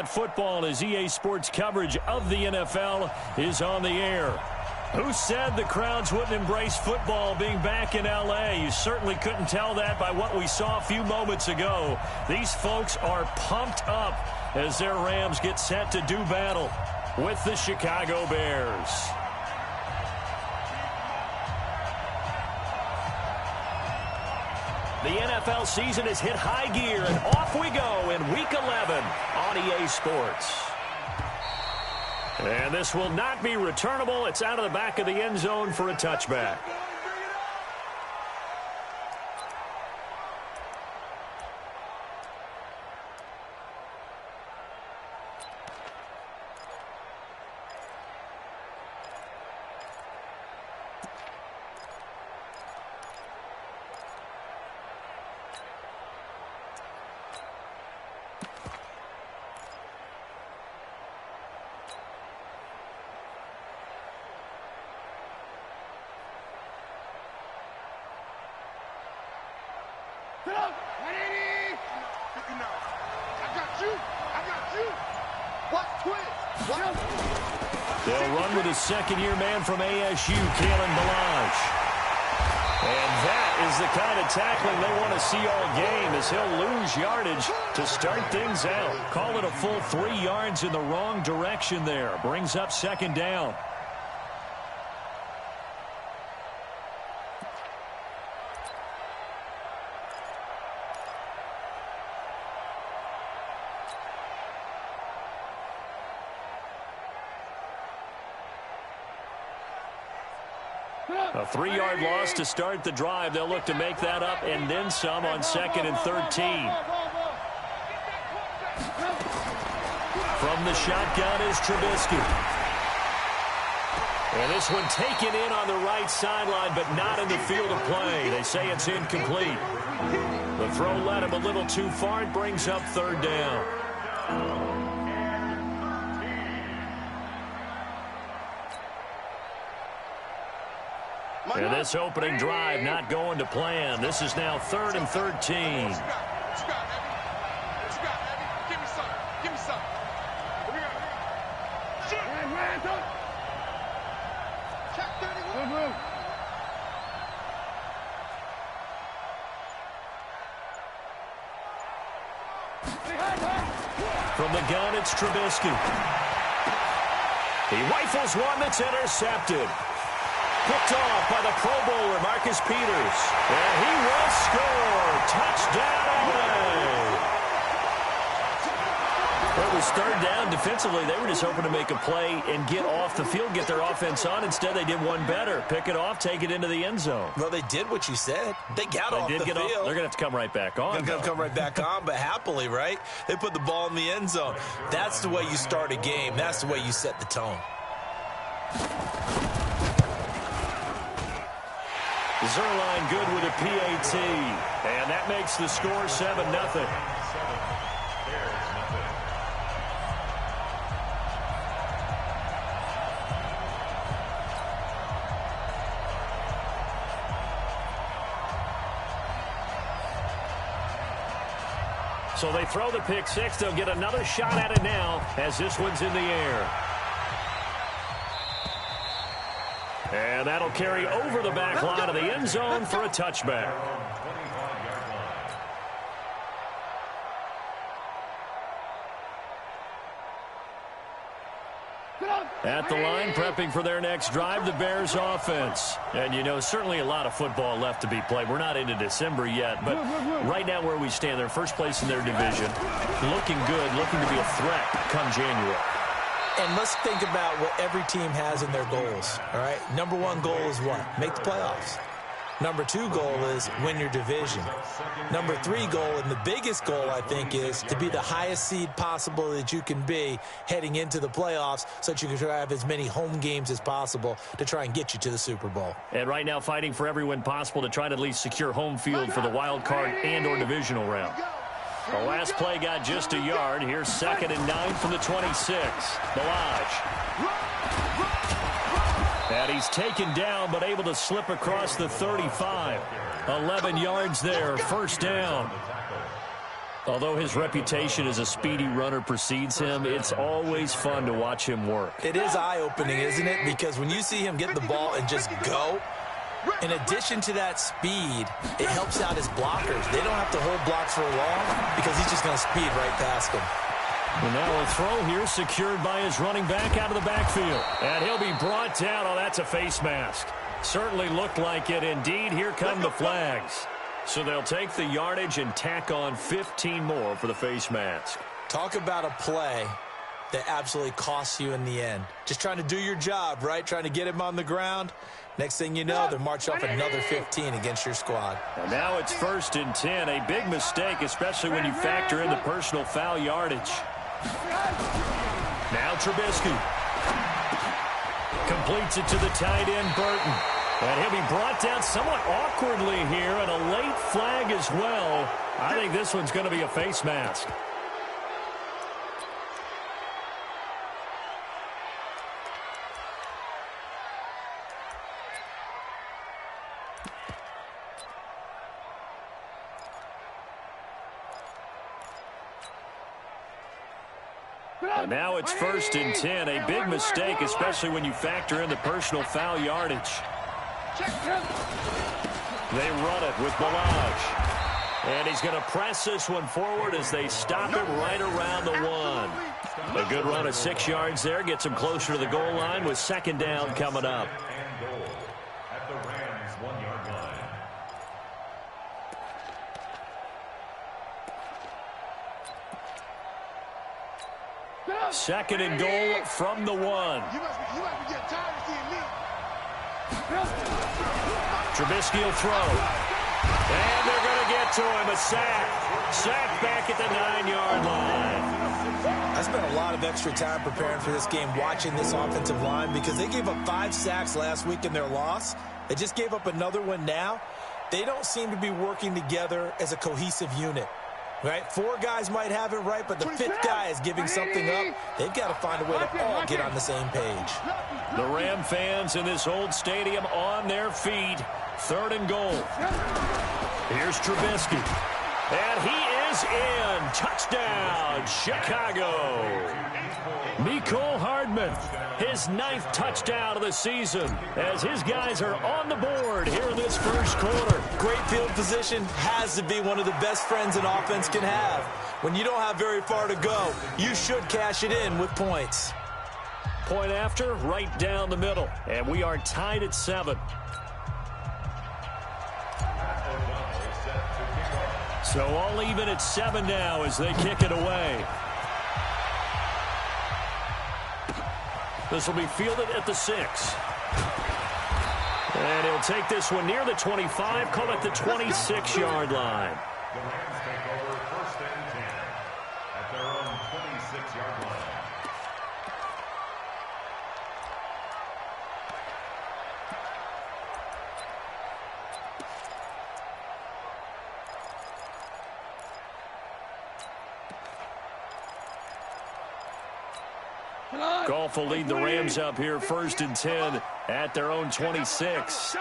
Football as EA Sports coverage of the NFL is on the air. Who said the crowds wouldn't embrace football being back in LA? You certainly couldn't tell that by what we saw a few moments ago. These folks are pumped up as their Rams get set to do battle with the Chicago Bears. The NFL season has hit high gear, and off we go in Week 11 on EA Sports. And this will not be returnable. It's out of the back of the end zone for a touchback. They'll run with his second-year man from ASU, Kalen Ballage. And that is the kind of tackling they want to see all game, as he'll lose yardage to start things out. Call it a full 3 yards in the wrong direction there. Brings up second down. A 3-yard loss to start the drive. They'll look to make that up and then some on 2nd and 13. From the shotgun is Trubisky. And this one taken in on the right sideline, but not in the field of play. They say it's incomplete. The throw led him a little too far. It brings up 3rd down. And this opening drive not going to plan. This is now 3rd and 13. From the gun, it's Trubisky. He rifles one that's intercepted. Picked off by the Pro Bowler, Marcus Peters. And he will score. Touchdown, LA. It was 3rd down. Defensively, they were just hoping to make a play and get off the field, get their offense on. Instead, they did one better. Pick it off, take it into the end zone. Well, they did what you said. They got off the field. They're going to have to come right back on. They're going to come right back on, but happily, right? They put the ball in the end zone. That's the way you start a game. That's the way you set the tone. Zerline good with a PAT, and that makes the score 7-0. So they throw the pick six. They'll get another shot at it now as this one's in the air. And that'll carry over the back line of the end zone for a touchback. At the line, prepping for their next drive, the Bears offense. And, you know, certainly a lot of football left to be played. We're not into December yet, but right now where we stand, they're first place in their division. Looking good, looking to be a threat come January. And let's think about what every team has in their goals, all right? Number 1 goal is what? Make the playoffs. Number 2 goal is win your division. Number 3 goal, and the biggest goal, I think, is to be the highest seed possible that you can be heading into the playoffs so that you can try to have as many home games as possible to try and get you to the Super Bowl. And right now fighting for every win possible to try to at least secure home field for the wild card and or divisional round. The last play got just a yard. Here's 2nd and 9 from the 26. Ballage. And he's taken down, but able to slip across the 35. 11 yards there, first down. Although his reputation as a speedy runner precedes him, it's always fun to watch him work. It is eye-opening, isn't it? Because when you see him get the ball and just go, in addition to that speed, it helps out his blockers. They don't have to hold blocks for long because he's just going to speed right past them. And now a throw here secured by his running back out of the backfield. And he'll be brought down. Oh, that's a face mask. Certainly looked like it. Indeed, here come the flags. So they'll take the yardage and tack on 15 more for the face mask. Talk about a play that absolutely costs you in the end. Just trying to do your job, right? Trying to get him on the ground. Next thing you know, they're marching off another 15 against your squad. And now it's 1st and 10. A big mistake, especially when you factor in the personal foul yardage. Now Trubisky completes it to the tight end, Burton. And he'll be brought down somewhat awkwardly here, and a late flag as well. I think this one's going to be a face mask. And now it's 1st and 10. A big mistake, especially when you factor in the personal foul yardage. They run it with Balaj. And he's going to press this one forward as they stop him right around the 1. A good run of 6 yards there. Gets him closer to the goal line with 2nd down coming up. At the Rams 1-yard line. 2nd and goal from the 1. You must be getting tired of seeing me. Trubisky will throw. And they're going to get to him. A sack. Sack back at the 9-yard line. I spent a lot of extra time preparing for this game, watching this offensive line, because they gave up 5 sacks last week in their loss. They just gave up another one now. They don't seem to be working together as a cohesive unit. Right? 4 guys might have it right, but the 5th guy is giving something up. They've got to find a way to all get on the same page. The Ram fans in this old stadium on their feet. 3rd and goal. Here's Trubisky. And he is in. Touchdown, Chicago. Mecole Hardman, his 9th touchdown of the season, as his guys are on the board here in this first quarter. Great field position has to be one of the best friends an offense can have. When you don't have very far to go, you should cash it in with points. Point after, right down the middle. And we are tied at 7. So all even at 7 now as they kick it away. This will be fielded at the 6. And he'll take this one near the 25, call it the 26-yard line. The Rams take over 1st and 10 at their own 26-yard line. Goff will lead the Rams up here 1st and 10 at their own 26. Switch.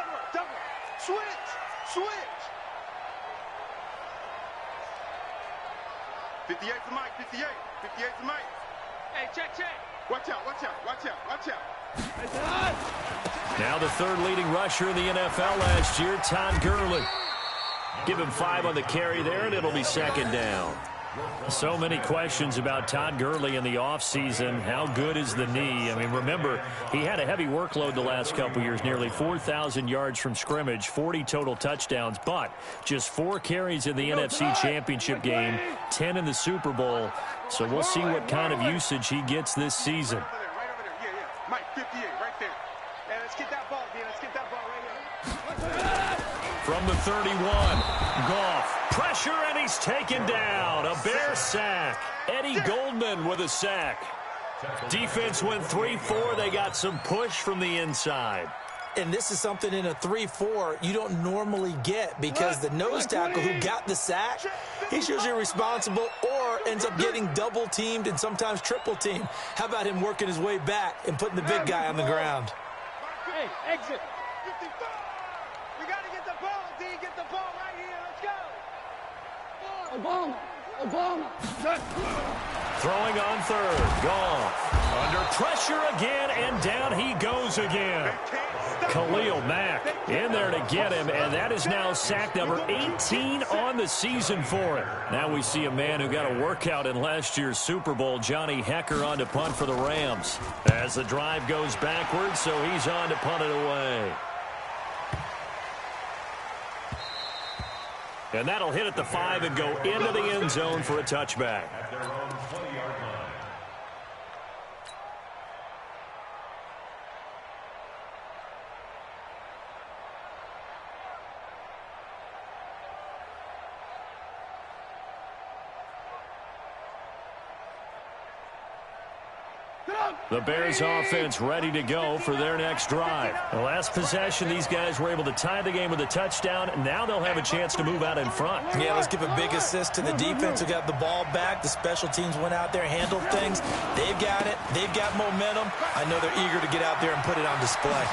58 to Mike. 58 to Mike. Hey, check. Watch out. Now the 3rd leading rusher in the NFL last year, Todd Gurley. Give him 5 on the carry there, and it'll be 2nd down. So many questions about Todd Gurley in the offseason. How good is the knee? I mean, remember, he had a heavy workload the last couple years, nearly 4,000 yards from scrimmage, 40 total touchdowns, but just 4 carries in the NFC Championship game, 10 in the Super Bowl. So we'll see what kind of usage he gets this season. Right over there. Yeah. Mike, 58, right there. Hey, let's get that ball, D. Let's get that ball right here. From the 31, Goff. Pressure, and he's taken down. A Bear sack. Eddie Goldman with a sack. Defense went 3-4. They got some push from the inside. And this is something in a 3-4 you don't normally get, because the nose tackle who got the sack, he's usually responsible or ends up getting double teamed and sometimes triple teamed. How about him working his way back and putting the big guy on the ground? Hey, exit. 54. We got to get the ball, D. Get the ball right here. Let's go. Obama. Throwing on third. Goff. Under pressure again, and down he goes again. Khalil Mack in there to get him, and that is now sack number 18 on the season for him. Now we see a man who got a workout in last year's Super Bowl, Johnny Hekker, on to punt for the Rams. As the drive goes backwards, so he's on to punt it away. And that'll hit at the 5 and go into the end zone for a touchback. At their own 20-yard line. The Bears offense ready to go for their next drive. The last possession, these guys were able to tie the game with a touchdown. Now they'll have a chance to move out in front. Yeah, let's give a big assist to the defense who got the ball back. The special teams went out there, handled things. They've got it. They've got momentum. I know they're eager to get out there and put it on display.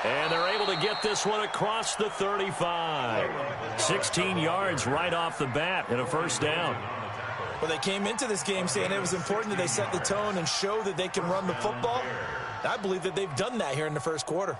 And they're able to get this one across the 35. 16 yards right off the bat and a first down. Well, they came into this game saying it was important that they set the tone and show that they can run the football. I believe that they've done that here in the first quarter.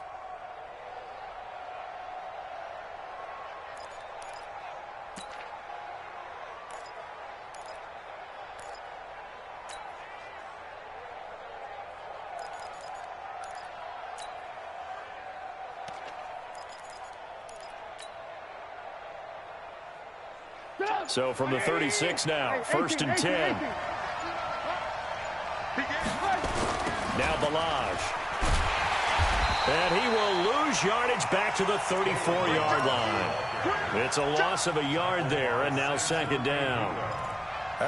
So from the 36 now, first and 10. Now Balaj. And he will lose yardage back to the 34-yard line. It's a loss of a yard there, and now second down.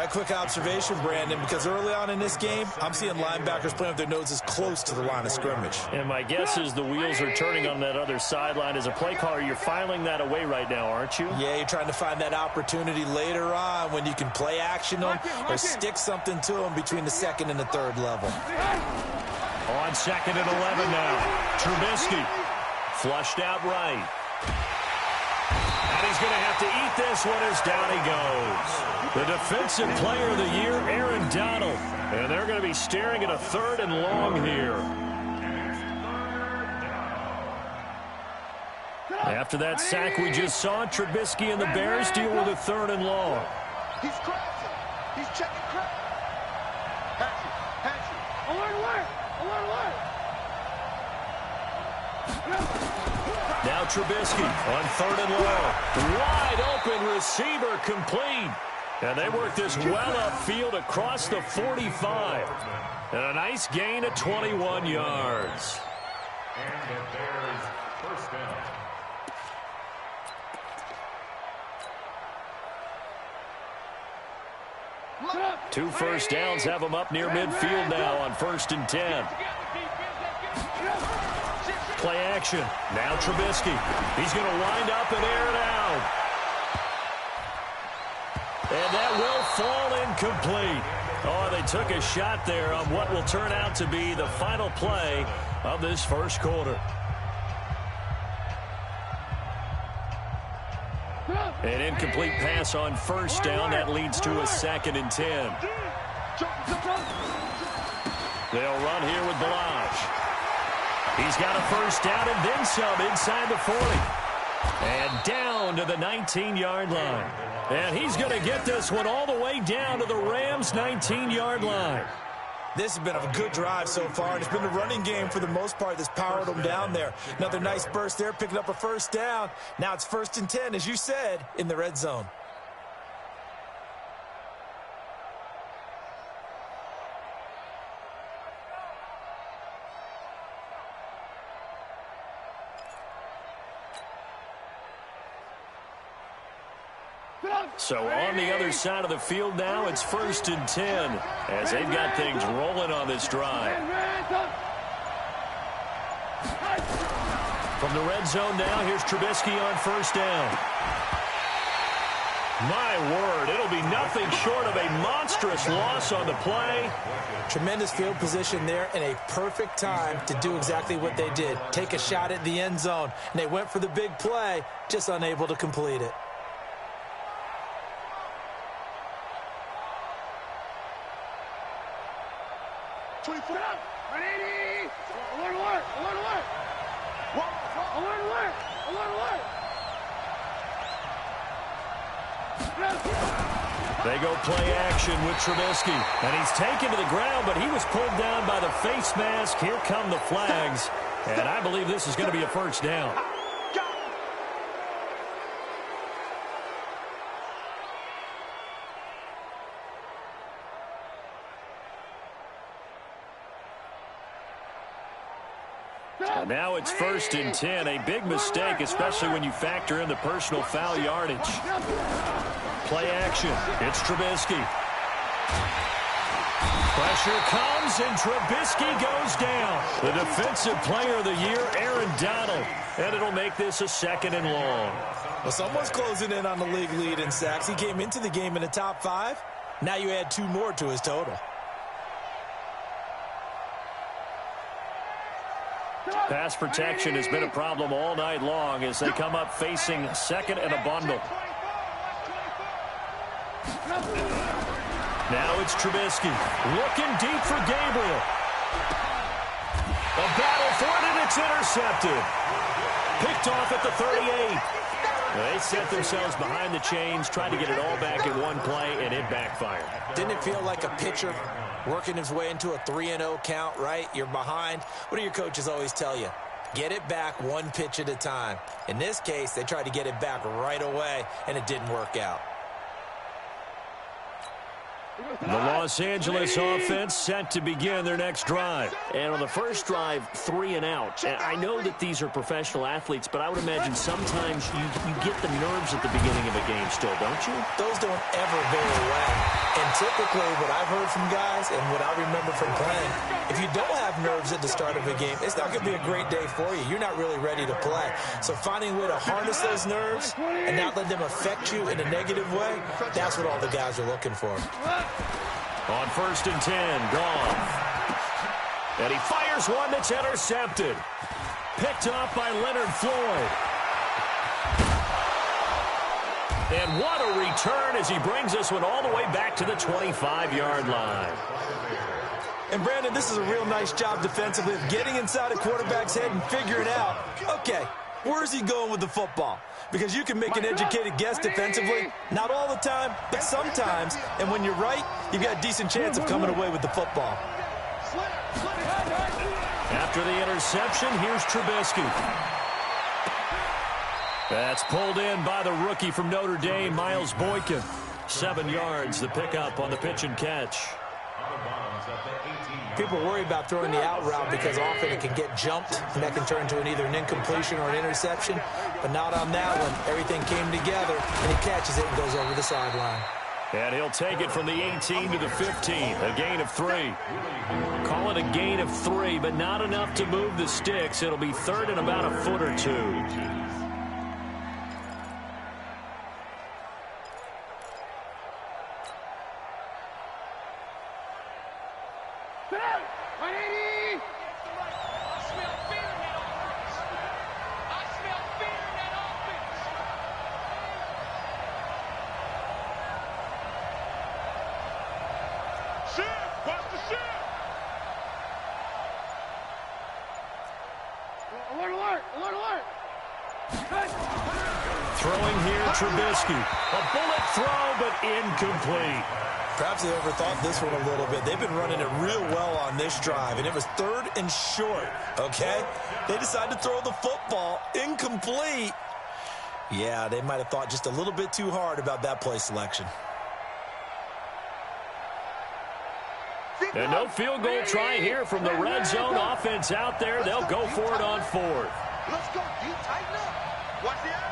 Quick observation, Brandon, because early on in this game, I'm seeing linebackers playing with their noses close to the line of scrimmage. And my guess is the wheels are turning on that other sideline. As a play caller, you're filing that away right now, aren't you? Yeah, you're trying to find that opportunity later on when you can play action them or stick something to them between the second and the third level. On second and 11 now. Trubisky flushed out right. And he's going to have to eat this one as down he goes. The defensive player of the year, Aaron Donald. And they're going to be staring at a third and long here. After that sack we just saw, Trubisky and the Bears deal with a third and long. He's crossing. He's checking crap. Pass it. Alert. Now Trubisky on third and long. Wide open receiver complete. And they work this well upfield across the 45. And a nice gain of 21 yards. And the Bears first down. Two first downs have them up near midfield now on first and 10. Play action. Now Trubisky. He's going to wind up and air it out. And that will fall incomplete. Oh, they took a shot there on what will turn out to be the final play of this first quarter. An incomplete pass on first down. That leads to a second and 10. They'll run here with Balaj. He's got a first down and then some inside the 40. And down to the 19-yard line. And he's going to get this one all the way down to the Rams' 19-yard line. This has been a good drive so far, and it's been the running game for the most part that's powered them down there. Another nice burst there, picking up a first down. Now it's first and 10, as you said, in the red zone. So on the other side of the field now, it's first and 10 as they've got things rolling on this drive. From the red zone now, here's Trubisky on first down. My word, it'll be nothing short of a monstrous loss on the play. Tremendous field position there and a perfect time to do exactly what they did. Take a shot at the end zone. And they went for the big play, just unable to complete it. 24. 180. Alert. They go play action with Trubisky. And he's taken to the ground, but he was pulled down by the face mask. Here come the flags. And I believe this is going to be a first down. And now it's 1st and 10. A big mistake, especially when you factor in the personal foul yardage. Play action. It's Trubisky. Pressure comes, and Trubisky goes down. The defensive player of the year, Aaron Donald. And it'll make this a 2nd and long. Well, someone's closing in on the league lead in sacks. He came into the game in the top 5. Now you add 2 more to his total. Pass protection has been a problem all night long as they come up facing 2nd and a bundle. Now it's Trubisky looking deep for Gabriel. A battle for it, and it's intercepted. Picked off at the 38. They set themselves behind the chains, tried to get it all back in one play, and it backfired. Didn't it feel like a pitcher working his way into a 3-0 count, right? You're behind. What do your coaches always tell you? Get it back one pitch at a time. In this case, they tried to get it back right away, and it didn't work out. The Los Angeles offense set to begin their next drive. And on the first drive, 3 and out. And I know that these are professional athletes, but I would imagine sometimes you get the nerves at the beginning of a game still, don't you? Those don't ever go away. And typically what I've heard from guys and what I remember from playing, if you don't have nerves at the start of a game, it's not going to be a great day for you. You're not really ready to play. So finding a way to harness those nerves and not let them affect you in a negative way, that's what all the guys are looking for. On 1st and 10, Goff. And he fires one that's intercepted. Picked off by Leonard Floyd. And what a return as he brings this one all the way back to the 25-yard line. And, Brandon, this is a real nice job defensively of getting inside a quarterback's head and figuring out, okay, where's he going with the football? Because you can make an educated guess defensively, not all the time, but sometimes. And when you're right, you've got a decent chance of coming away with the football. After the interception, here's Trubisky. That's pulled in by the rookie from Notre Dame, Miles Boykin. 7 yards, the pickup on the pitch and catch. People worry about throwing the out route because often it can get jumped, and that can turn into either an incompletion or an interception. But not on that one. Everything came together, and he catches it and goes over the sideline. And he'll take it from the 18 to the 15, a gain of 3. Call it a gain of 3, but not enough to move the sticks. It'll be 3rd and about a foot or 2. Throwing here, Trubisky. A bullet throw, but incomplete. Perhaps they overthought this one a little bit. They've been running it real well on this drive, and it was 3rd and short, okay? They decided to throw the football incomplete. Yeah, they might have thought just a little bit too hard about that play selection. And no field goal try here from the red zone offense out there. They'll go for it on 4th. Let's go. You tighten up. Watch the eye.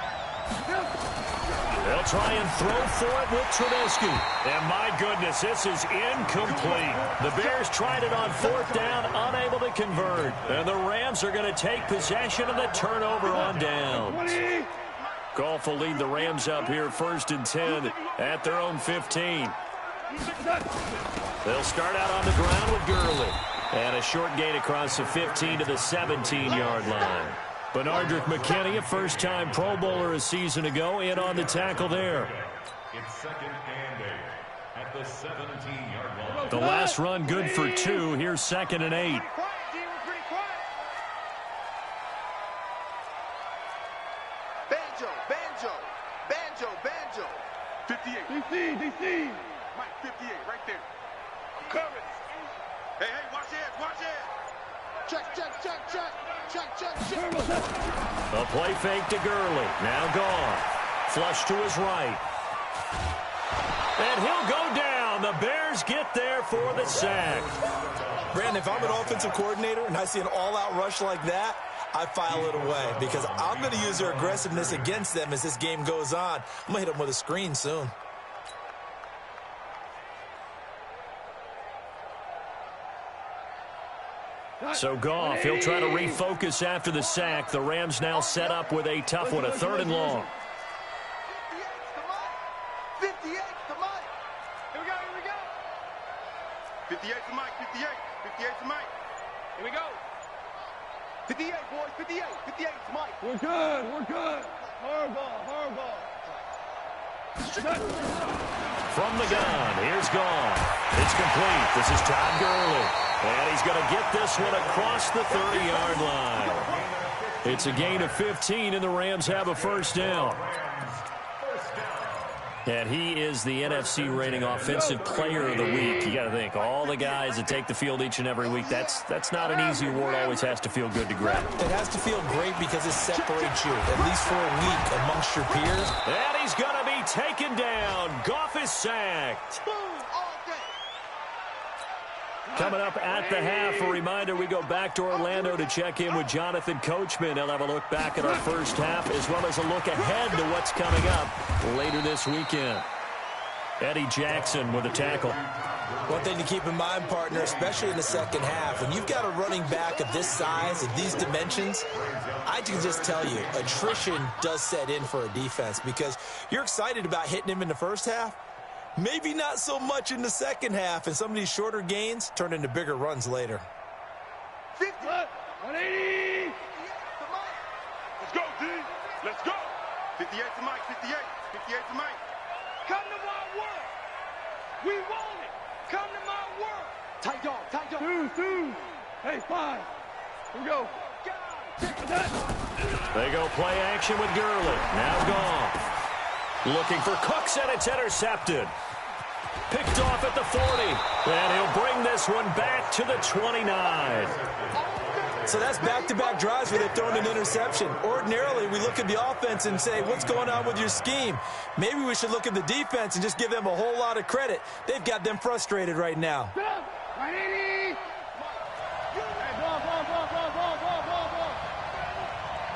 They'll try and throw for it with Trubisky. And my goodness, this is incomplete. The Bears tried it on 4th down, unable to convert. And the Rams are going to take possession of the turnover on downs. Goff will lead the Rams up here 1st and 10 at their own 15. They'll start out on the ground with Gurley. And a short gain across the 15 to the 17-yard line. Benardrick McKinney, a first-time Pro Bowler a season ago, in on the tackle there. It's 2nd and 8. at the 17-yard line. The last run good for 2. Here's 2nd and 8. Banjo. 58. DC. Mike, 58, right there. I'm coming. Hey, watch it. Check. A play fake to Gurley. Now gone. Flush to his right. And he'll go down. The Bears get there for the sack. Brandon, if I'm an offensive coordinator and I see an all-out rush like that, I file it away because I'm going to use their aggressiveness against them as this game goes on. I'm going to hit them with a screen soon. So Goff, he'll try to refocus after the sack. The Rams now set up with a tough one, a 3rd and long. 58 to Mike. Here we go. 58 to Mike. 58 to Mike. Here we go. 58, boys. 58 to Mike. We're good. Hard ball. From the gun, here's Goff. It's complete. This is Todd Gurley. And he's going to get this one across the 30-yard line. It's a gain of 15, and the Rams have a 1st down. And he is the NFC rating offensive player of the week. You got to think, all the guys that take the field each and every week, that's not an easy award. Always has to feel good to grab. It has to feel great because it separates you, at least for a week, amongst your peers. And he's going to be taken down. Goff is sacked. Coming up at the half, a reminder, we go back to Orlando to check in with Jonathan Coachman. He'll have a look back at our first half as well as a look ahead to what's coming up later this weekend. Eddie Jackson with a tackle. One thing to keep in mind, partner, especially in the second half, when you've got a running back of this size, of these dimensions, I can just tell you, attrition does set in for a defense because you're excited about hitting him in the first half. Maybe not so much in the second half, and some of these shorter gains turn into bigger runs later. 50, 180. Let's go, D. Let's go. 58 to Mike. 58 to Mike. Come to my world. We want it. Come to my world. Tight dog. Two. Hey, 5. Here we go. They go play action with Gurley. Now gone. Looking for Cooks, and it's intercepted. Picked off at the 40. And he'll bring this one back to the 29. So that's back-to-back drives where they've thrown an interception. Ordinarily, we look at the offense and say, what's going on with your scheme? Maybe we should look at the defense and just give them a whole lot of credit. They've got them frustrated right now. 180.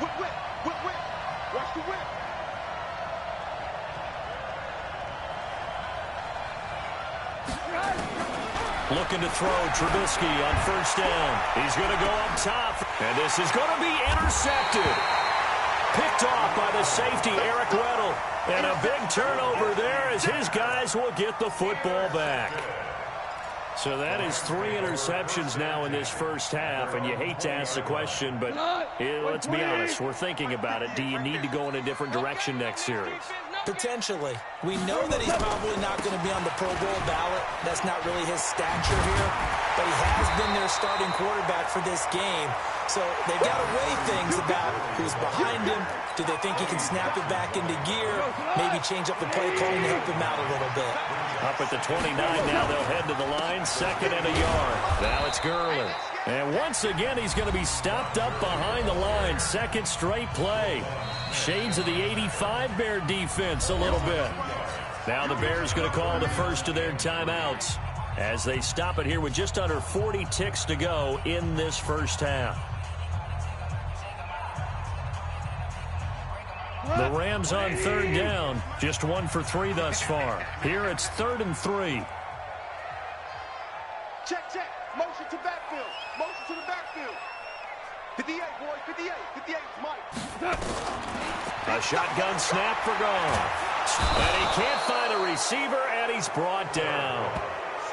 Whip. Watch the whip. Looking to throw Trubisky on 1st down. He's going to go up top. And this is going to be intercepted. Picked off by the safety, Eric Weddle. And a big turnover there as his guys will get the football back. So that is 3 interceptions now in this first half. And you hate to ask the question, but let's be honest. We're thinking about it. Do you need to go in a different direction next series? Potentially. We know that he's probably not going to be on the Pro Bowl ballot. That's not really his stature here. But he has been their starting quarterback for this game. So they've got to weigh things about who's behind him. Do they think he can snap it back into gear? Maybe change up the play calling to help him out a little bit. Up at the 29 now, they'll head to the line. 2nd and a yard. Now it's Gurley. And once again, he's going to be stopped up behind the line. 2nd straight play. Shades of the 85 Bear defense a little bit. Now the Bears going to call the first of their timeouts as they stop it here with just under 40 ticks to go in this first half. The Rams on 3rd down, just 1 for 3 thus far. Here it's 3rd and 3. Check. Motion to backfield. Motion to the backfield. 58, boys. 58 is Mike. A shotgun snap for Goff. And he can't find a receiver, and he's brought down.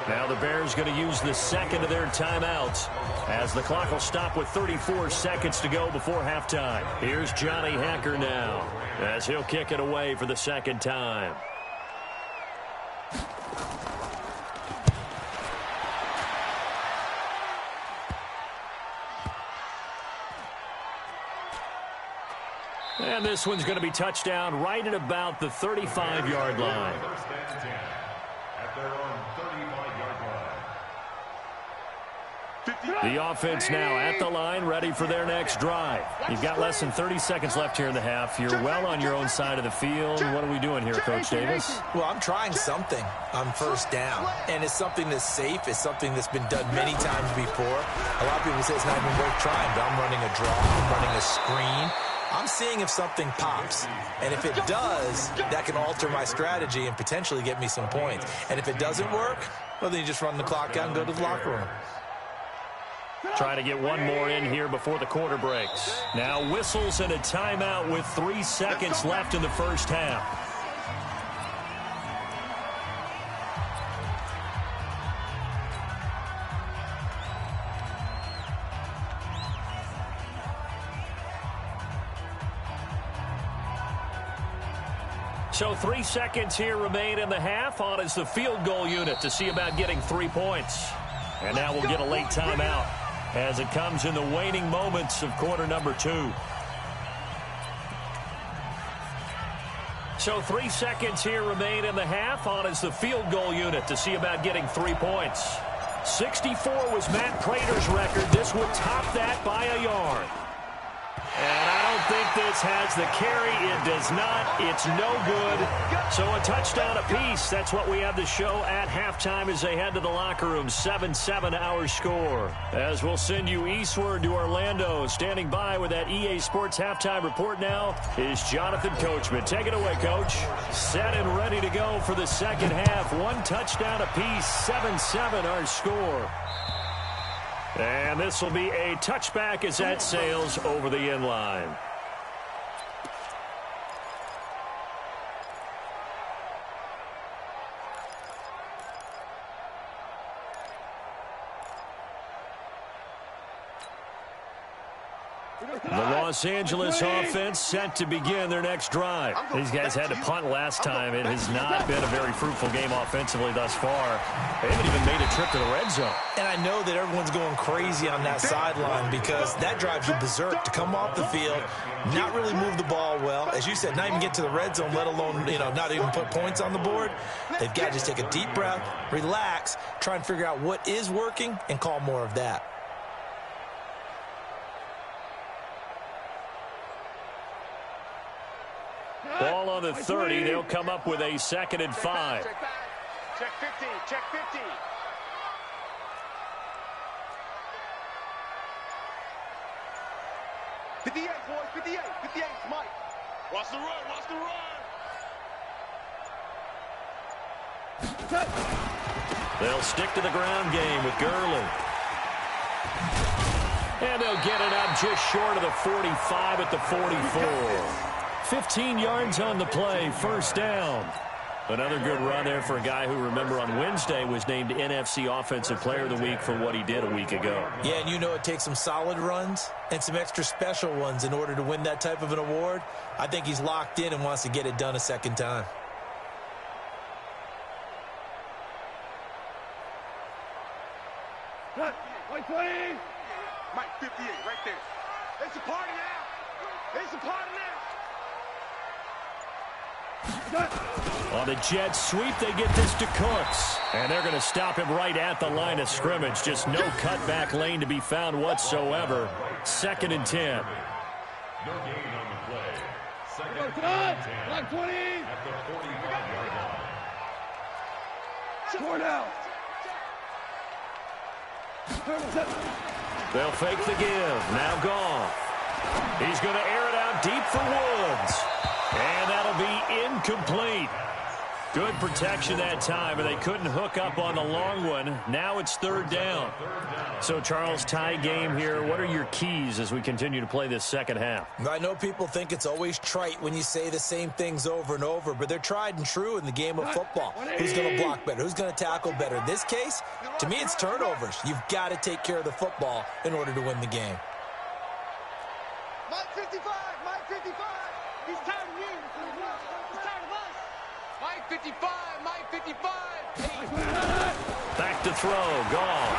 Now the Bears going to use the 2nd of their timeouts as the clock will stop with 34 seconds to go before halftime. Here's Johnny Hacker now as he'll kick it away for the 2nd time. And this one's going to be touchdown right at about the 35-yard line. First and 10 at their own 35-yard line. The offense now at the line, ready for their next drive. You've got less than 30 seconds left here in the half. You're well on your own side of the field. What are we doing here, Coach Davis? Well, I'm trying something on first down, and it's something that's safe. It's something that's been done many times before. A lot of people say it's not even worth trying, but I'm running a draw. I'm running a screen. I'm seeing if something pops, and if it does, that can alter my strategy and potentially get me some points. And if it doesn't work, well, then you just run the clock out and go to the locker room. Trying to get one more in here before the quarter breaks. Now whistles and a timeout with 3 seconds left in the first half. So 3 seconds here remain in the half. On is the field goal unit to see about getting 3 points. And now we'll get a late timeout as it comes in the waning moments of quarter number 2. So 3 seconds here remain in the half. On is the field goal unit to see about getting 3 points. 64 was Matt Prater's record. This would top that by a yard. And I don't think this has the carry. It does not. It's no good. So a touchdown apiece. That's what we have to show at halftime as they head to the locker room. 7-7 our score. As we'll send you eastward to Orlando. Standing by with that EA Sports halftime report now is Jonathan Coachman. Take it away, Coach. Set and ready to go for the second half. 1 touchdown apiece. 7-7 our score. And this will be a touchback as that sails over the end line. The Los Angeles offense set to begin their next drive. These guys had to punt last time. It has not been a very fruitful game offensively thus far. They haven't even made a trip to the red zone. And I know that everyone's going crazy on that sideline because that drives you berserk to come off the field, not really move the ball well. As you said, not even get to the red zone, let alone, not even put points on the board. They've got to just take a deep breath, relax, try and figure out what is working, and call more of that. Ball on the 30. They'll come up with a 2nd and 5. Check 15. Check 15. Boys, 58, 58, Mike. Watch the run, watch the run. They'll stick to the ground game with Gurley. And they'll get it up just short of the 45 at the 44. 15 yards on the play, first down. Another good run there for a guy who, remember, on Wednesday was named NFC Offensive Player of the Week for what he did a week ago. Yeah, and it takes some solid runs and some extra special ones in order to win that type of an award. I think he's locked in and wants to get it done a second time. Mike 58, right there. It's a party now. It's a party now. On the jet sweep, they get this to Cooks. And they're going to stop him right at the line of scrimmage. Just no cutback lane to be found whatsoever. 2nd and 10. No gain on the play. 2nd and 10 at the 45-yard line. They'll fake the give. Now Goff. He's going to air it out deep for Woods. And that'll be incomplete. Good protection that time, but they couldn't hook up on the long one. Now it's 3rd down. So, Charles, tie game here. What are your keys as we continue to play this second half? I know people think it's always trite when you say the same things over and over, but they're tried and true in the game of football. Who's going to block better? Who's going to tackle better? In this case, to me, it's turnovers. You've got to take care of the football in order to win the game. Mike 55, Mike 55. He's tired of you. He's tired of us. Mike 55, Mike 55. Back to throw, Goff.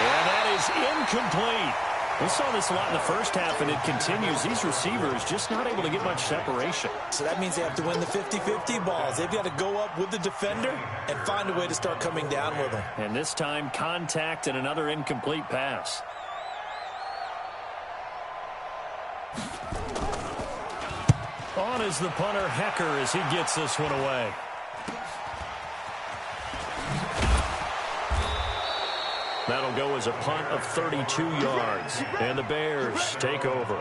And that is incomplete. We saw this a lot in the first half, and it continues. These receivers just not able to get much separation. So that means they have to win the 50-50 balls. They've got to go up with the defender and find a way to start coming down with them. And this time, contact and another incomplete pass. On is the punter, Hecker, as he gets this one away. That'll go as a punt of 32 yards. And the Bears take over.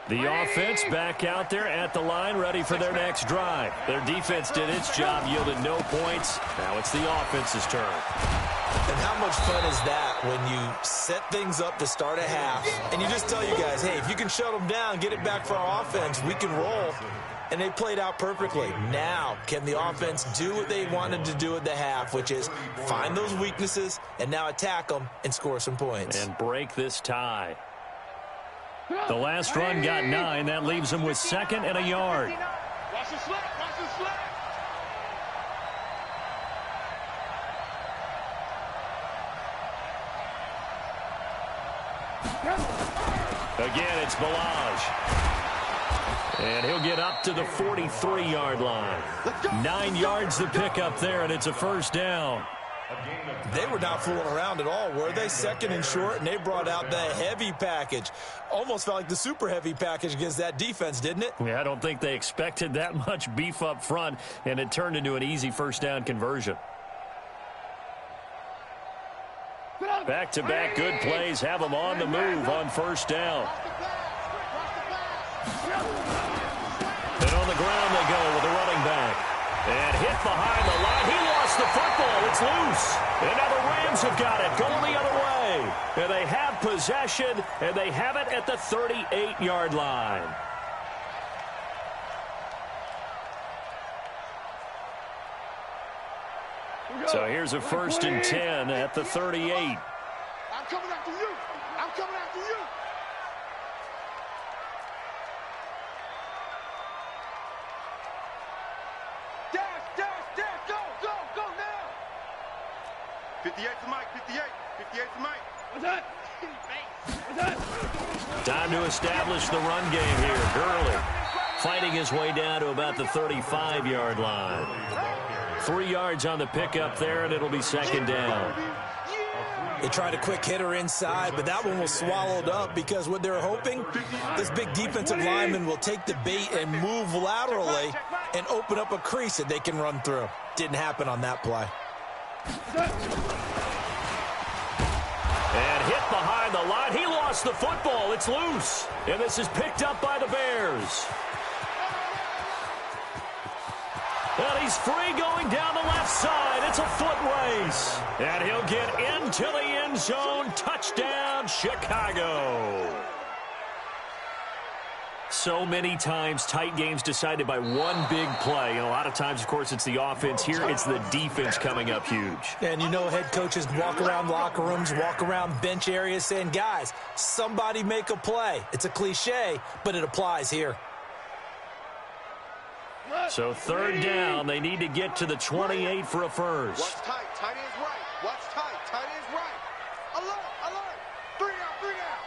The offense back out there at the line, ready for their next drive. Their defense did its job, yielded no points. Now it's the offense's turn. And how much fun is that when you set things up to start a half, and you just tell you guys, hey, if you can shut them down, get it back for our offense, we can roll. And they played out perfectly. Now, can the offense do what they wanted to do at the half, which is find those weaknesses and now attack them and score some points. And break this tie. The last run got 9. That leaves them with 2nd and a yard. Watch the slap, watch the slap. Again, it's Balaj. And he'll get up to the 43-yard line. 9 yards to pick up there, and it's a first down. They were not fooling around at all, were they? 2nd and short, and they brought out the heavy package. Almost felt like the super heavy package against that defense, didn't it? Yeah, I don't think they expected that much beef up front, and it turned into an easy first down conversion. Back-to-back good plays have them on the move on first down. And on the ground they go with the running back. And hit behind the line. He lost the football. It's loose. And now the Rams have got it going the other way. And they have possession, and they have it at the 38-yard line. So here's a 1st and 10 at the 38. I'm coming after you. I'm coming after you. Dash, dash, dash. Go, go, go now. 58 to Mike, 58. 58 to Mike. What's that? What's that? Time to establish the run game here. Gurley fighting his way down to about the 35-yard line. 3 yards on the pickup there, and it'll be 2nd down. They tried a quick hitter inside, but that one was swallowed up because what they're hoping, this big defensive lineman will take the bait and move laterally and open up a crease that they can run through. Didn't happen on that play. And hit behind the line. He lost the football. It's loose. And this is picked up by the Bears. And he's free going down the left side. It's a foot race. And he'll get into the end zone. Touchdown, Chicago. So many times, tight games decided by one big play. And a lot of times, of course, it's the offense. Here, it's the defense coming up huge. And you know head coaches walk around locker rooms, walk around bench areas saying, guys, somebody make a play. It's a cliche, but it applies here. So 3rd down, they need to get to the 28 for a first. Watch tight, tight ends right. Watch tight, tight ends right. Alert, alert. 3 out, 3 out.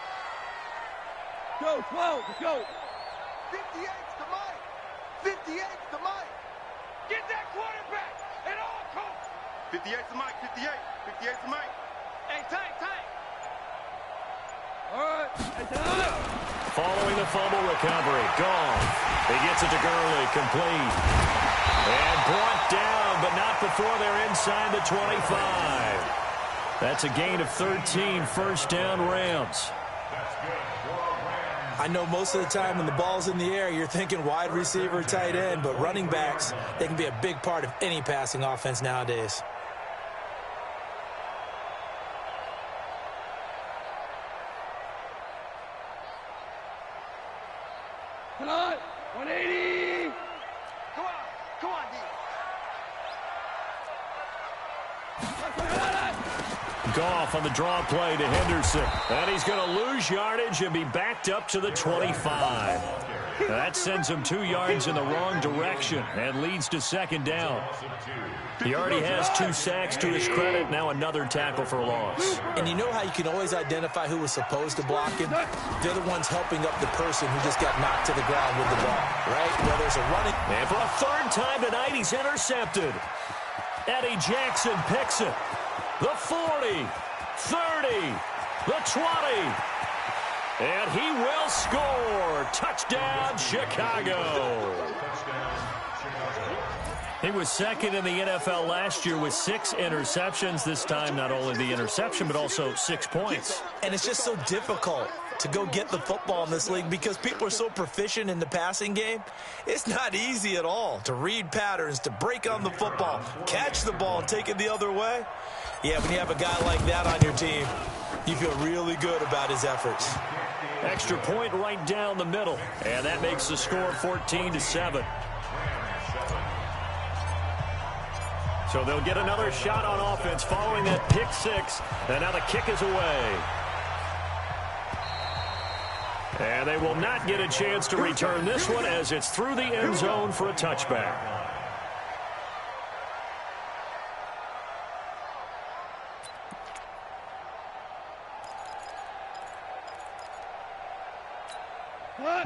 Go, slow, let's go. 58 to Mike. 58 to Mike. Get that quarterback at all costs. 58 to Mike, 58. 58 to Mike. Hey, tight, tight. All right. Hey, tight. Following the fumble recovery, gone. He gets it to Gurley, complete. And brought down, but not before they're inside the 25. That's a gain of 13, first down Rams. I know most of the time when the ball's in the air, you're thinking wide receiver, tight end, but running backs, they can be a big part of any passing offense nowadays. Come on, 180. Come on, D. Goff on the draw play to Henderson. And he's going to lose yardage and be backed up to the 25. That sends him 2 yards in the wrong direction and leads to second down. He already has 2 sacks to his credit. Now another tackle for loss. And you know how you can always identify who was supposed to block him? They're the ones helping up the person who just got knocked to the ground with the ball, right? Where there's a running. And for a 3rd time tonight, he's intercepted. Eddie Jackson picks it. The 40, 30, the 20. And he will score. Touchdown, Chicago. He was 2nd in the NFL last year with 6 interceptions. This time, not only the interception, but also 6 points. And it's just so difficult to go get the football in this league because people are so proficient in the passing game. It's not easy at all to read patterns, to break on the football, catch the ball, and take it the other way. Yeah, when you have a guy like that on your team, you feel really good about his efforts. Extra point right down the middle, and that makes the score 14-7. So they'll get another shot on offense following that pick 6, and now the kick is away. And they will not get a chance to return this one as it's through the end zone for a touchback.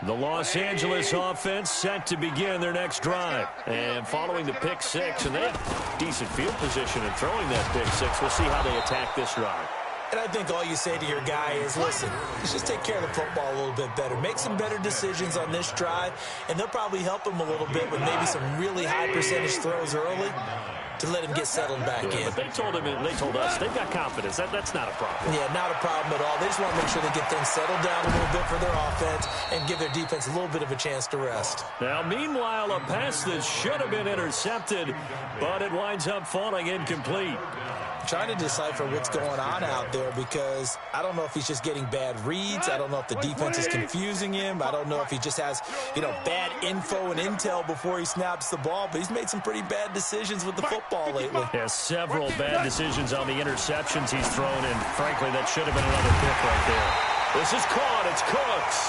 The Los Angeles offense set to begin their next drive. And following the pick 6, and they have decent field position in throwing that pick 6. We'll see how they attack this drive. And I think all you say to your guy is, listen, let's just take care of the football a little bit better. Make some better decisions on this drive, and they'll probably help him a little bit with maybe some really high percentage throws early to let him get settled back in. But they told us they've got confidence. That's not a problem. Yeah, not a problem at all. They just want to make sure they get things settled down a little bit for their offense and give their defense a little bit of a chance to rest. Now, meanwhile, a pass that should have been intercepted, but it winds up falling incomplete. Trying to decipher what's going on out there because I don't know if he's just getting bad reads. I don't know if the defense is confusing him. I don't know if he just has, bad info and intel before he snaps the ball. But he's made some pretty bad decisions with the football lately. Has several bad decisions on the interceptions he's thrown, and frankly, that should have been another pick right there. This is caught. It's Cooks.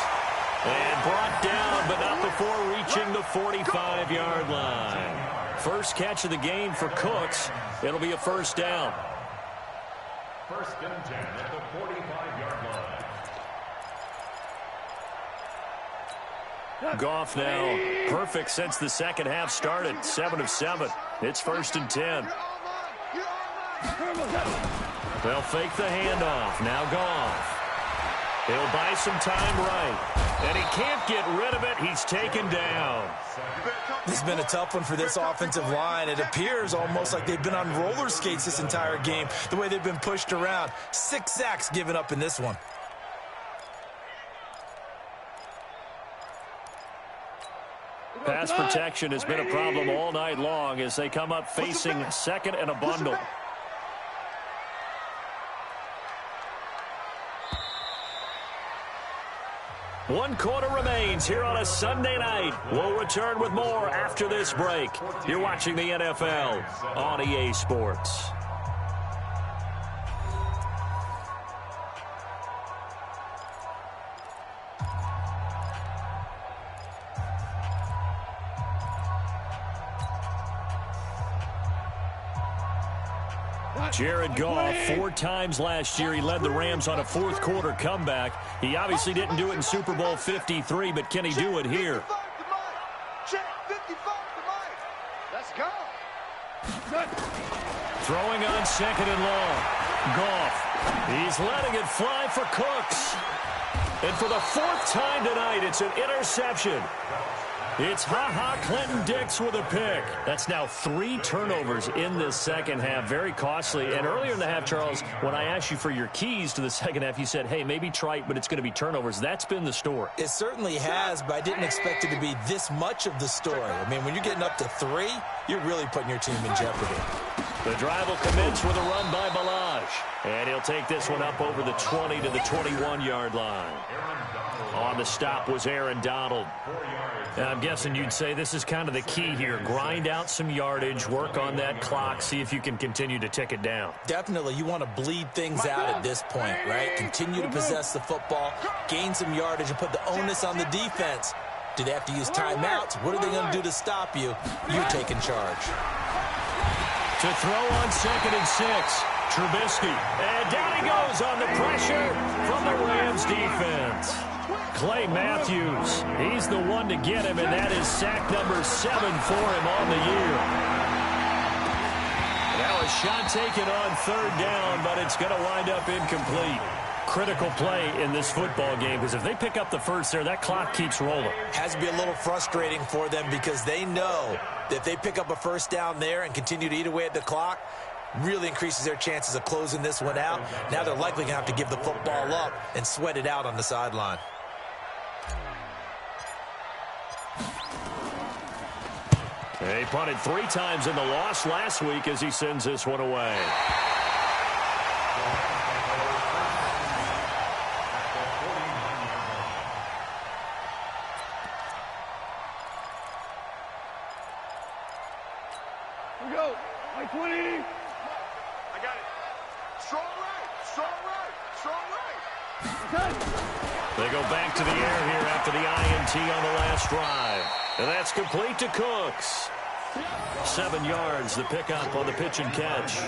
And brought down, but not before reaching the 45-yard line. First catch of the game for Cooks. It'll be a first down. 1st and 10 at the 45-yard line. Goff now perfect since the second half started. 7 of 7. It's 1st and 10. They'll fake the handoff. Now Goff. He'll buy some time right. And he can't get rid of it. He's taken down. This has been a tough one for this offensive line. It appears almost like they've been on roller skates this entire game, the way they've been pushed around. 6 sacks given up in this one. Pass protection has been a problem all night long as they come up facing 2nd and a bundle. One quarter remains here on a Sunday night. We'll return with more after this break. You're watching the NFL on EA Sports. Jared Goff, 4 times last year, he led the Rams on a 4th quarter comeback. He obviously didn't do it in Super Bowl 53, but can he do it here? Let's go. Throwing on 2nd and long. Goff, he's letting it fly for Cooks. And for the 4th time tonight, it's an interception. It's Clinton Dix with a pick. That's now 3 turnovers in this second half. Very costly. And earlier in the half, Charles, when I asked you for your keys to the second half, you said, hey, maybe trite, but it's going to be turnovers. That's been the story. It certainly has, but I didn't expect it to be this much of the story. I mean, when you're getting up to 3, you're really putting your team in jeopardy. The drive will commence with a run by Balaj. And he'll take this one up over the 20 to the 21-yard line. On the stop was Aaron Donald. And I'm guessing you'd say this is kind of the key here. Grind out some yardage, work on that clock, see if you can continue to tick it down. Definitely. You want to bleed things out at this point, right? Continue to possess the football, gain some yardage, and put the onus on the defense. Do they have to use timeouts? What are they going to do to stop you? You're taking charge. To throw on 2nd and 6, Trubisky. And down he goes on the pressure from the Rams defense. Clay Matthews, he's the one to get him, and that is sack number 7 for him on the year. Now a shot taken on 3rd down, but it's going to wind up incomplete. Critical play in this football game, because if they pick up the first there, that clock keeps rolling. Has to be a little frustrating for them because they know that if they pick up a first down there and continue to eat away at the clock, really increases their chances of closing this one out. Now they're likely going to have to give the football up and sweat it out on the sideline. He punted 3 times in the loss last week as he sends this one away. Here we go. 20. I got it. Strong right. Strong right. Strong right. They go back to the air here after the INT on the last drive. And that's complete to Cooks. 7 yards, the pickup on the pitch and catch.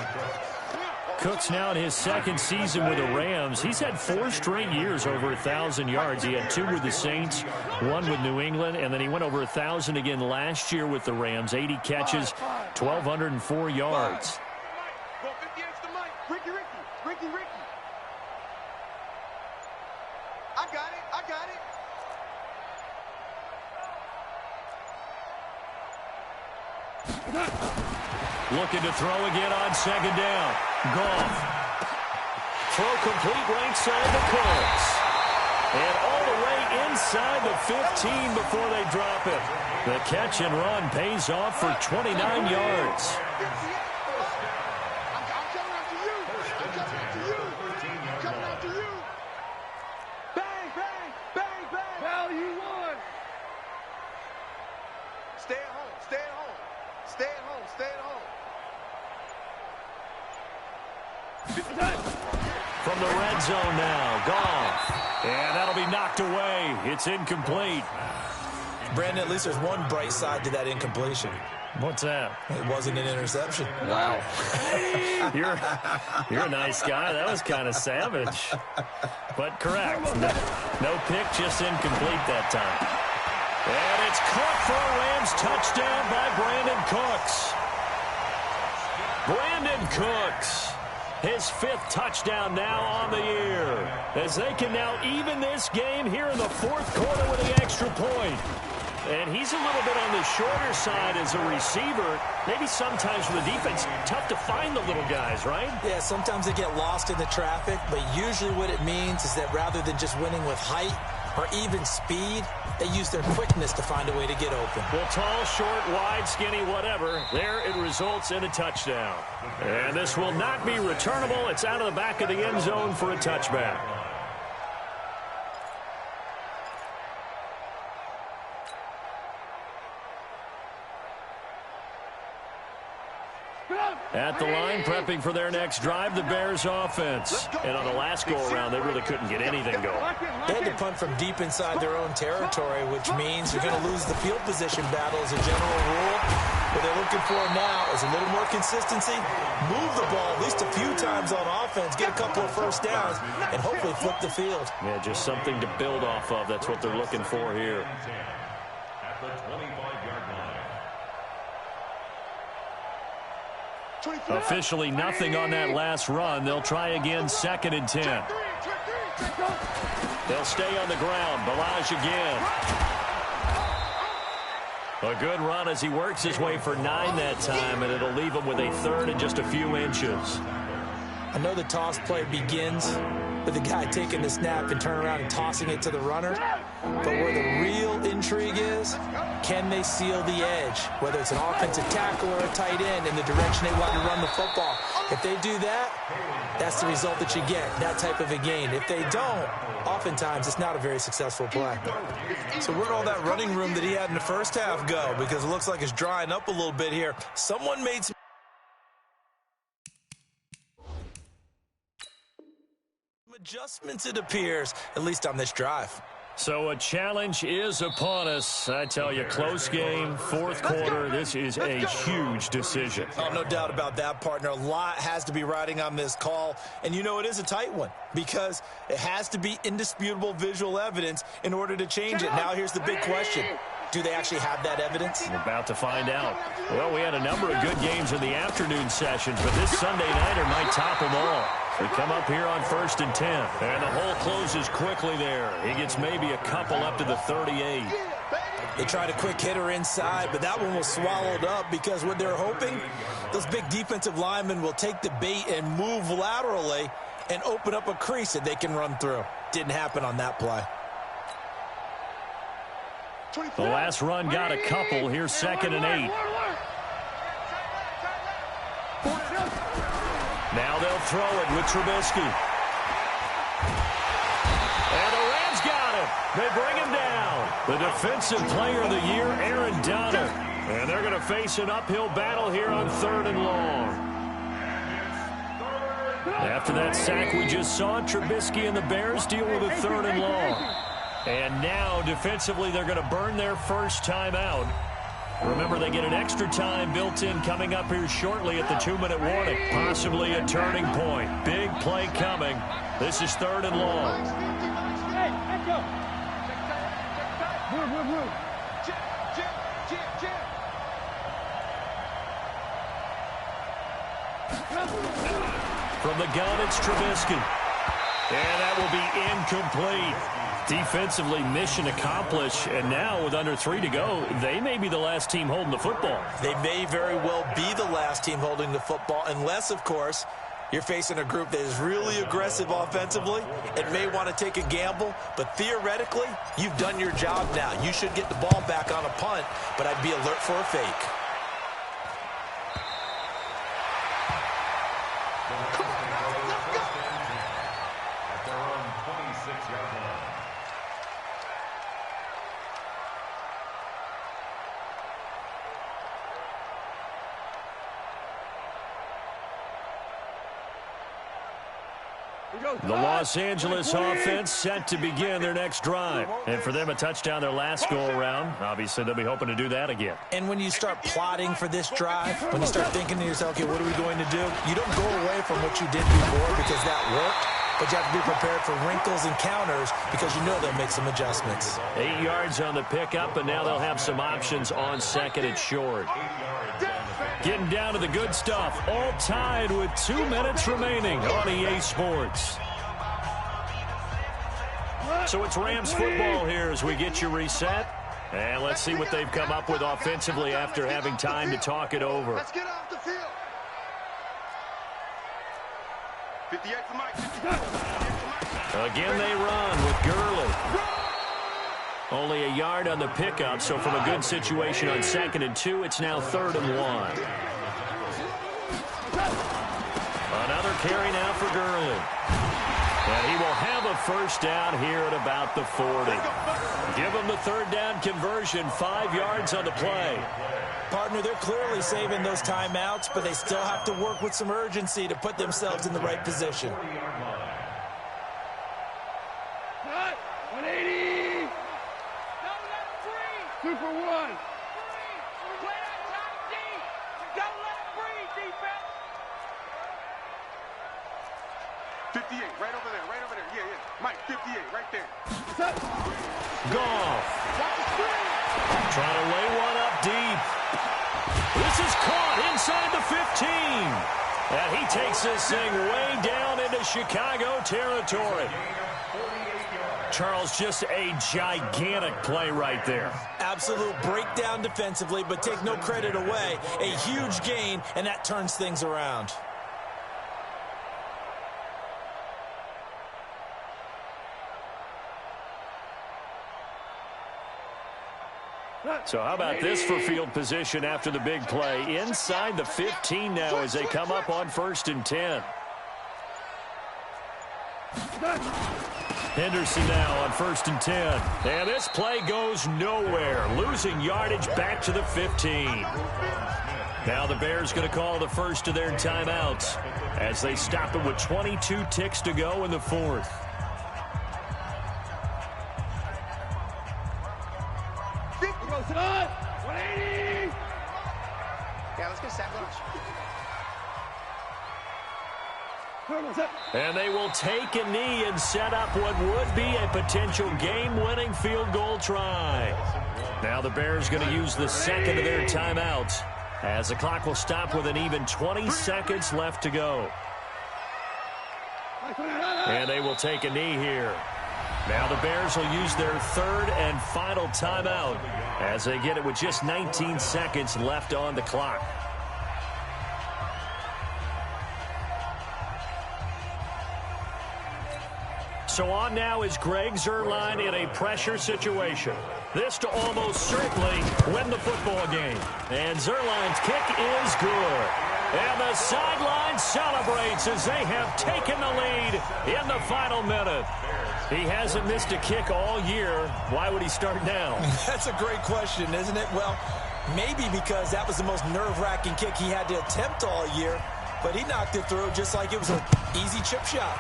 Cooks now in his 2nd season with the Rams. He's had 4 straight years over 1,000 yards. He had 2 with the Saints, 1 with New England, and then he went over 1,000 again last year with the Rams. 80 catches, 1,204 yards. Go 58 to Mike. Ricky. I got it. Looking to throw again on 2nd down. Goff. Throw complete right side to Cooks. And all the way inside the 15 before they drop it. The catch and run pays off for 29 yards. From the red zone now, Goff. And that'll be knocked away. It's incomplete. Brandon, at least there's one bright side to that incompletion. What's that? It wasn't an interception. Wow. You're a nice guy. That was kind of savage. But correct. No pick, just incomplete that time. And it's caught for a Rams touchdown by Brandon Cooks. Brandon Cooks. His 5th touchdown now on the year, as they can now even this game here in the 4th quarter with the extra point. And he's a little bit on the shorter side as a receiver. Maybe sometimes for the defense, tough to find the little guys, right? Yeah, sometimes they get lost in the traffic, but usually what it means is that rather than just winning with height or even speed, they use their quickness to find a way to get open. Well, tall, short, wide, skinny, whatever. There it results in a touchdown. And this will not be returnable. It's out of the back of the end zone for a touchback. At the line, prepping for their next drive, the Bears offense. And on the last go-around, they really couldn't get anything going. They had to punt from deep inside their own territory, which means you're going to lose the field position battle as a general rule. What they're looking for now is a little more consistency, move the ball at least a few times on offense, get a couple of first downs, and hopefully flip the field. Yeah, just something to build off of. That's what they're looking for here. At the 25-yard line. Officially nothing on that last run. They'll try again, 2nd and 10. They'll stay on the ground. Balaj again. A good run as he works his way for 9 that time, and it'll leave him with a 3rd and just a few inches. I know the toss play begins with the guy taking the snap and turn around and tossing it to the runner. But where the real intrigue is, can they seal the edge? Whether it's an offensive tackle or a tight end in the direction they want to run the football. If they do that, that's the result that you get, that type of a gain. If they don't, oftentimes it's not a very successful play. So where'd all that running room that he had in the first half go? Because it looks like it's drying up a little bit here. Someone made some adjustments, it appears, at least on this drive. So a challenge is upon us. I tell you, close game, fourth quarter. This is a huge decision. Oh, no doubt about that, partner. A lot has to be riding on this call. And you know it is a tight one because it has to be indisputable visual evidence in order to change it. Now here's the big question. Do they actually have that evidence? We're about to find out. Well, we had a number of good games in the afternoon sessions, but this Sunday nighter might top them all. We come up here on 1st and 10. And the hole closes quickly there. He gets maybe a couple up to the 38. They tried a quick hitter inside, but that one was swallowed up because what they're hoping, those big defensive linemen will take the bait and move laterally and open up a crease that they can run through. Didn't happen on that play. The last run got a couple. Here's 2nd and 8. Now they'll throw it with Trubisky. And the Rams got him. They bring him down. The Defensive Player of the Year, Aaron Donald. And they're going to face an uphill battle here on 3rd and long. After that sack we just saw, Trubisky and the Bears deal with a 3rd and long. And now, defensively, they're going to burn their first time out. Remember, they get an extra time built in coming up here shortly at the 2-minute warning. Possibly a turning point. Big play coming. This is 3rd and long. From the gun, it's Trubisky. And that will be incomplete. Defensively, mission accomplished, and now with under 3 to go, they may be the last team holding the football. They may very well be the last team holding the football, unless, of course, you're facing a group that is really aggressive offensively and may want to take a gamble, but theoretically, you've done your job now. You should get the ball back on a punt, but I'd be alert for a fake. At their own 26-yard line. The Los Angeles offense set to begin their next drive. And for them, a touchdown their last go-around. Obviously, they'll be hoping to do that again. And when you start plotting for this drive, when you start thinking to yourself, okay, what are we going to do? You don't go away from what you did before because that worked, but you have to be prepared for wrinkles and counters because you know they'll make some adjustments. 8 yards on the pickup, and now they'll have some options on 2nd and short. Getting down to the good stuff, all tied with 2 minutes remaining on EA Sports. So it's Rams football here as we get you reset. And let's see what they've come up with offensively after having time to talk it over. Let's get off the field. 58 to Mike. 58 Again they run with Gurley. Only a yard on the pickup, so from a good situation on 2nd and 2, it's now 3rd and 1. Another carry now for Gurley. And he will have a first down here at about the 40. Give him the 3rd down conversion, 5 yards on the play. Partner, they're clearly saving those timeouts, but they still have to work with some urgency to put themselves in the right position. 180. Two for one. 58, right over there, right over there. Yeah, yeah. Mike, 58, right there. Goff. Trying to lay one up deep. This is caught inside the 15. And he takes this thing way down into Chicago territory. Charles, just a gigantic play right there. Absolute breakdown defensively, but take no credit away. A huge gain, and that turns things around. So how about this for field position after the big play? Inside the 15 now as they come up on 1st and 10. Henderson now on 1st and 10. And this play goes nowhere. Losing yardage back to the 15. Now the Bears going to call the first of their timeouts as they stop it with 22 ticks to go in the 4th. Yeah, let's get sack lunch. And they will take a knee and set up what would be a potential game-winning field goal try. Now the Bears going to use the second of their timeouts as the clock will stop with an even 20 seconds left to go. And they will take a knee here. Now the Bears will use their third and final timeout as they get it with just 19 seconds left on the clock. So on now is Greg Zuerlein in a pressure situation. This to almost certainly win the football game. And Zuerlein's kick is good. And the sideline celebrates as they have taken the lead in the final minute. He hasn't missed a kick all year. Why would he start now? That's a great question, isn't it? Well, maybe because that was the most nerve-wracking kick he had to attempt all year. But he knocked it through just like it was an easy chip shot.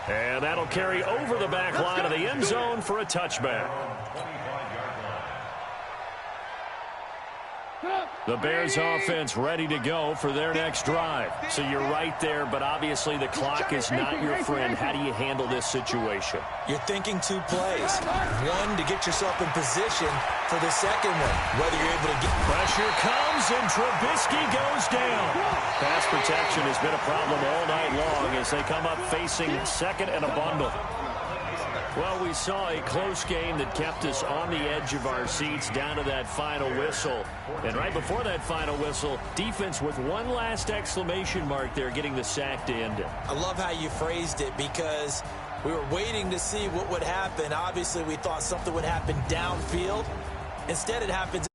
And that'll carry over the back line of the end zone for a touchback. The Bears offense ready to go for their next drive. So you're right there, but obviously the clock is not your friend. How do you handle this situation? You're thinking 2 plays. One, to get yourself in position for the second one. Whether you're able to get... Pressure comes and Trubisky goes down. Pass protection has been a problem all night long as they come up facing second and a bundle. Well, we saw a close game that kept us on the edge of our seats down to that final whistle. And right before that final whistle, defense with one last exclamation mark there getting the sack to end it. I love how you phrased it because we were waiting to see what would happen. Obviously, we thought something would happen downfield. Instead, it happens